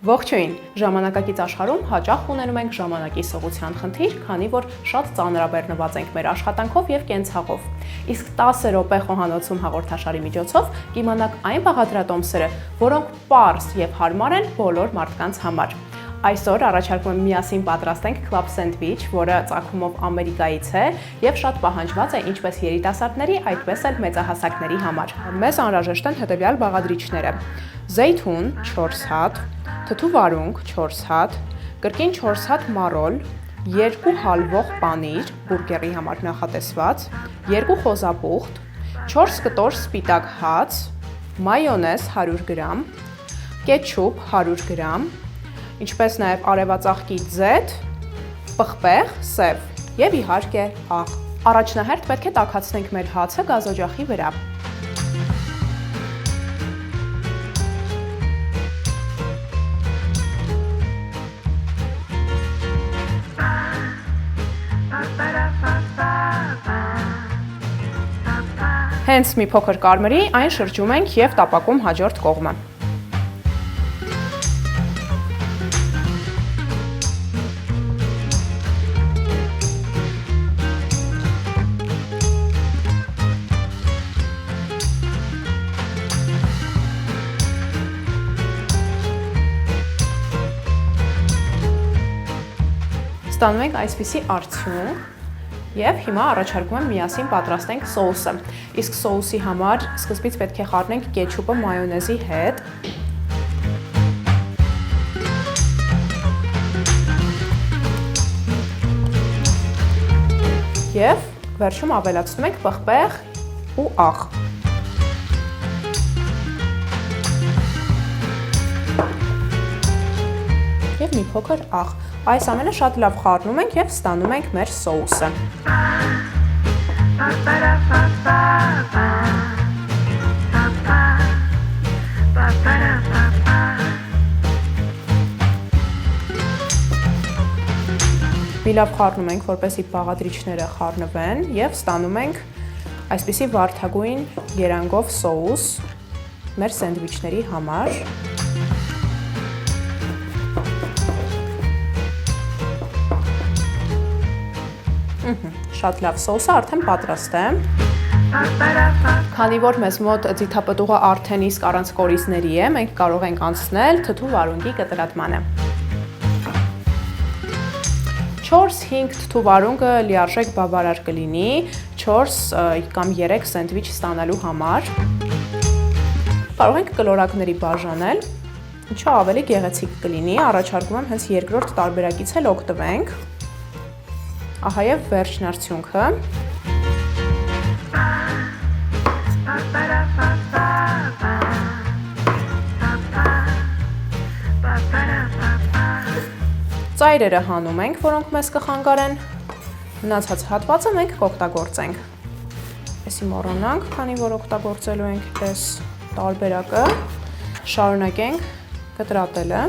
Ողջույն, ժամանակակից աշխարհում հաճախ ունենում ենք ժամանակի սղության խնդիր, քանի որ շատ ծանրաբեռնված ենք մեր աշխատանքով եւ կենցաղով։ Իսկ 10 րոպե խոհանոցում հաղորդաշարի միջոցով կիմանաք այն բաղադրատոմսերը, որոնք պարզ եւ հարմար են բոլոր մարդկանց համար։ Այսօր առաջարկում եմ միասին պատրաստենք club sandwich, որը ծագումով Ամերիկայից է եւ շատ պահանջված է ինչպես երիտասարդների, այդպես էլ մեծահասակների համար։ Մեզ անհրաժեշտ են հետեւյալ բաղադրիչները. զեյթուն 4 հատ, թթու վարունգ 4 հատ, կրկին 4 հատ մարոլ, 2 հալվող պանիր, բուրգերի համար նախատեսված, 2 խոզապուխտ, 4 կտոր սպիտակ հաց, մայոնեզ 100 գրամ, կետչուպ 100 գրամ, ինչպես նաև արևածաղկի ձեթ, պղպեղ, սև եւ իհարկե աղ։ Առաջնահերթ պետք է տաքացնենք մեր հացը գազօջախի վրա։ Հենց մի փոքր կարմրի այն շրջում ենք եւ տապակում հաջորդ կողմը։ Ստանում ենք այսպիսի արդյունք եւ հիմա առաջարկում եմ միասին պատրաստենք սոուսը։ Իսկ սոուսի համար սկզբից պետք է խառնենք կետչուպը մայոնեզի հետ։ Եվ վերջում ավելացնում ենք պղպեղ ու աղ։ Եվ մի փոքր աղ։ Այս ամենը շատ լավ խառնում ենք եւ ստանում ենք մեր սոուսը։ Մի լավ խառնում ենք, որպեսզի բաղադրիչները խառնվեն եւ ստանում ենք այսպիսի վարդագույն երանգով սոուս մեր սենդվիչների համար։ Շատ լավ սոուսը արդեն պատրաստ է։ Քանի որ մեզ մոտ ձիթապտուղը արդեն իսկ առանց կորիզների է, մենք կարող ենք անցնել թթու վարունգի կտրատմանը։ 4-5 թթու վարունգը լիարժեք բավարար կլինի 4 կամ 3 սենդվիչ ստանալու համար։ Կարող ենք կլորակների բաժանել, ինչը ավելի գեղեցիկ կլինի, առաջարկում եմ հենց երկրորդ տարբերակից էլ օգտվենք։ Ահա եւ վերջն արդյունքը։ Ծայրերը հանում ենք, որոնք մեզ կխանգարեն։ Մնացած հատվածը մենք կօգտագործենք։ Այսի մոռանանք, քանի որ օգտագործելու ենք այս տարբերակը, շարունակենք կտրատելը։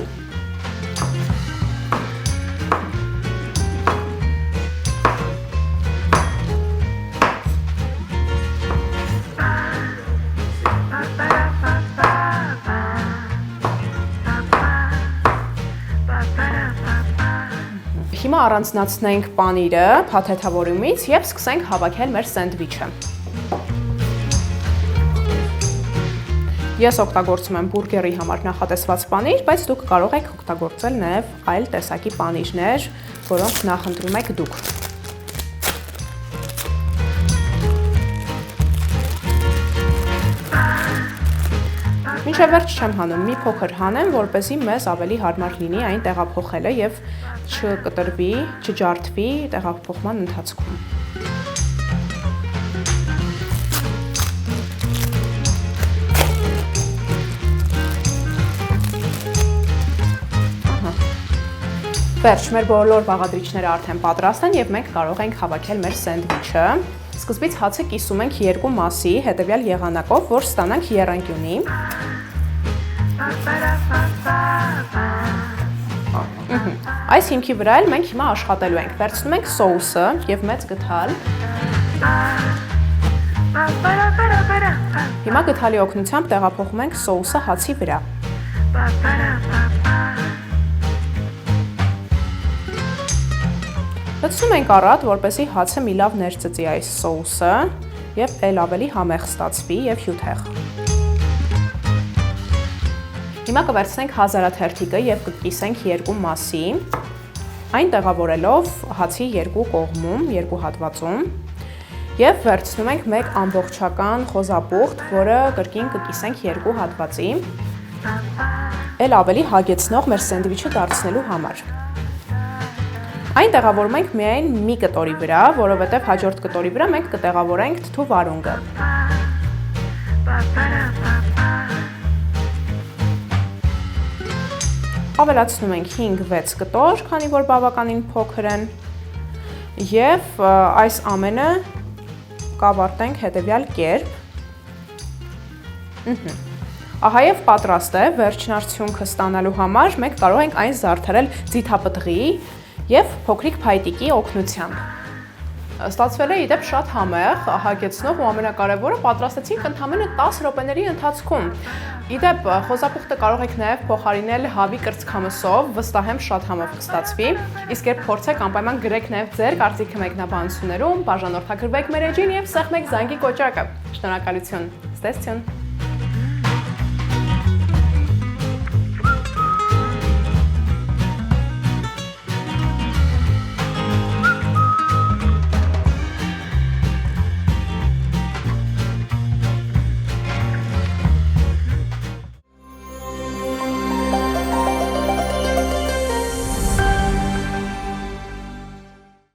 Հիմա առանձնացնենք պանիրը փաթեթավորումից եւ սկսենք հավաքել մեր սենդվիչը։ Ես օգտագործում եմ բուրգերի համար նախատեսված պանիր, բայց դուք կարող եք օգտագործել նաեւ այլ տեսակի պանիրներ, որոնք նախընտրում եք դուք։ Մինչև վերջ չեմ հանում, մի փոքր հանեմ, որպեսզի մեզ ավելի հարմար լինի այն տեղափոխելը եւ չկտրվի, չջարդվի տեղափոխման ընթացքում։ Վերջ, մեր բոլոր բաղադրիչները արդեն պատրաստ են եւ մենք կարող ենք հավաքել մեր սենդվիչը։ Սկզբից հացը կիսում ենք երկու մասի, հետեւյալ եղանակով, որ ստանանք եռանկյունի։ Այս հիմքի վրա էլ մենք հիմա աշխատելու ենք։ Վերցնում ենք սոուսը եւ մեծ գդալ։ Հիմա գդալի օգնությամբ տեղափոխում ենք սոուսը հացի վրա։ Լցնում ենք առատ, որպեսզի հացը մի լավ ներծծի այս սոուսը եւ էլ ավելի համեղ ստացվի եւ հյութեղ։ Հիմա կվերցնենք հազարաթերթիկը եւ կկիսենք երկու մասի, այն տեղավորելով հացի երկու կողմում, երկու հատվածում եւ վերցնում ենք մեկ ամբողջական խոզապուխտ, որը կրկին կկիսենք երկու հատվածի, էլ ավելի հագեցնող մեր սենդվիչը դարձնելու համար։ Այն տեղավորում ենք միայն մի կտորի վրա, որովհետև հաջորդ կտորի վրա մենք կտեղավորենք թթու վարունգը։ Ավելացնում ենք 5-6 կտոր, քանի որ բավականին փոքր են, եւ այս ամենը կավարտենք հետևյալ կերպ։ Ահա եւ պատրաստ է, վերջնարդյունքը ստանալու համար մենք կարող ենք այն զարդարել ձիթապտղի եւ փոքրիկ փայտիկի օգնությամբ։ Ստացվել է իդեպ շատ համեղ, հագեցնող ու ամենակարևորը պատրաստեցինք ընդամենը 10 րոպեների ընթացքում։ Իդեպ խոզապուխտը կարող եք նաեւ փոխարինել հավի կրծքամսով, վստահ եմ շատ համով կստացվի։ Իսկ երբ փորձեք, անպայման գրեք նաեւ ձեր կարծիքը մեկնաբանություններում, բաժանորդագրվեք մեր էջին եւ սեղմեք զանգի կոճակը։ Շնորհակալություն։ Ստեսություն։